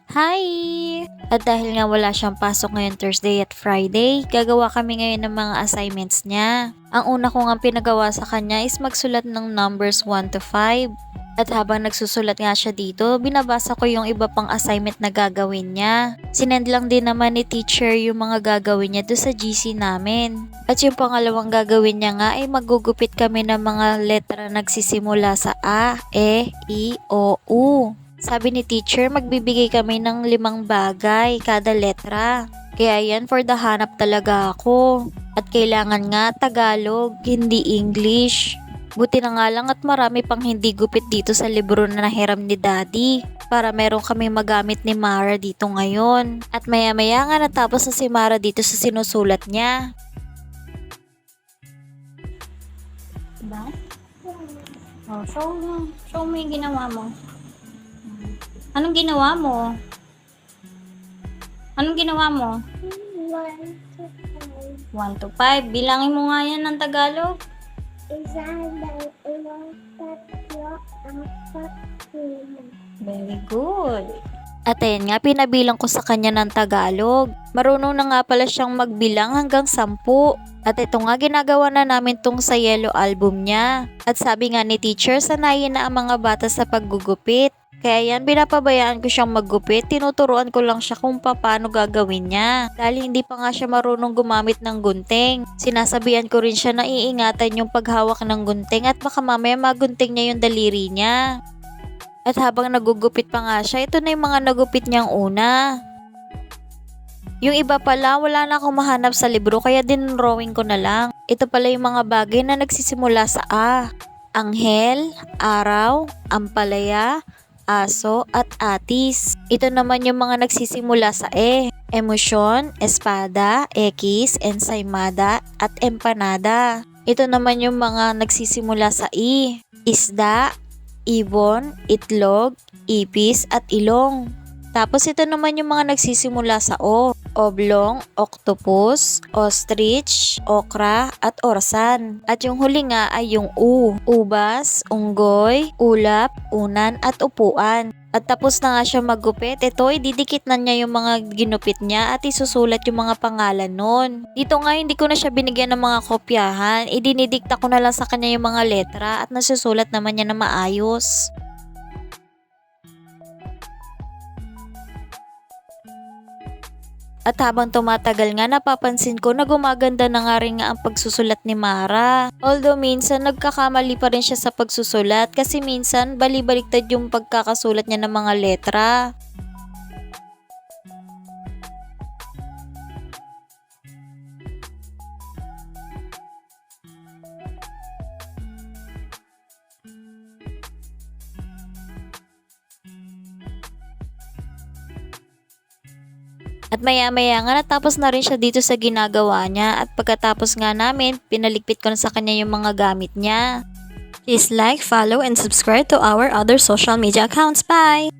Hi! At dahil nga wala siyang pasok ngayon Thursday at Friday, gagawa kami ngayon ng mga assignments niya. Ang una ko nga pinagawa sa kanya is magsulat ng numbers 1 to 5. At habang nagsusulat nga siya dito, binabasa ko yung iba pang assignment na gagawin niya. Sinend lang din naman ni teacher yung mga gagawin niya doon sa GC namin. At yung pangalawang gagawin niya nga ay magugupit kami ng mga letra nagsisimula sa A, E, I, O, U. Sabi ni teacher, magbibigay kami ng 5 bagay kada letra. Kaya yan, for the hanap talaga ako. At kailangan nga Tagalog, hindi English. Buti na nga lang at marami pang hindi gupit dito sa libro na nahiram ni Daddy. Para meron kami magamit ni Mara dito ngayon. At maya maya nga natapos na si Mara dito sa sinusulat niya. Diba? Oh, show mo yung ginawa mo. Anong ginawa mo? Anong ginawa mo? 1 to 5. Bilangin mo nga yan ng Tagalog. Isa, dalawa, tatlo, apat, lima. Very good. At ayan nga, pinabilang ko sa kanya ng Tagalog. Marunong na nga pala siyang magbilang hanggang 10. At ito nga, ginagawa na namin tong sa yellow album niya. At sabi nga ni teacher, sanayin na ang mga bata sa paggugupit. Kaya yan, binapabayaan ko siyang maggupit, tinuturuan ko lang siya kung paano gagawin niya. Dahil hindi pa nga siya marunong gumamit ng gunting. Sinasabihan ko rin siya na iingatan yung paghawak ng gunting at baka mamaya magunting niya yung daliri niya. At habang nagugupit pa nga siya, ito na yung mga nagupit niyang una. Yung iba pala, wala na akong mahanap sa libro kaya dinrawing ko na lang. Ito pala yung mga bagay na nagsisimula sa A. Anghel, araw, ampalaya, aso at atis. Ito naman yung mga nagsisimula sa E. Emosyon, espada, X, ensaymada at empanada. Ito naman yung mga nagsisimula sa I. Isda, ibon, itlog, ipis at ilong. Tapos ito naman yung mga nagsisimula sa O. Oblong, octopus, ostrich, okra at orsan. At yung huli nga ay yung U. Ubas, unggoy, ulap, unan at upuan. At tapos na nga siya maggupit, ito ididikit na niya yung mga ginupit niya at isusulat yung mga pangalan nun. Dito nga hindi ko na siya binigyan ng mga kopyahan, idinidikta ko na lang sa kanya yung mga letra at nasusulat naman niya na maayos. At habang tumatagal nga, napapansin ko na gumaganda na nga rin nga ang pagsusulat ni Mara. Although minsan nagkakamali pa rin siya sa pagsusulat kasi minsan bali-baliktad yung pagkakasulat niya ng mga letra. At maya-maya nga natapos na rin siya dito sa ginagawa niya at pagkatapos nga namin, pinaligpit ko na sa kanya yung mga gamit niya. Please like, follow, and subscribe to our other social media accounts. Bye!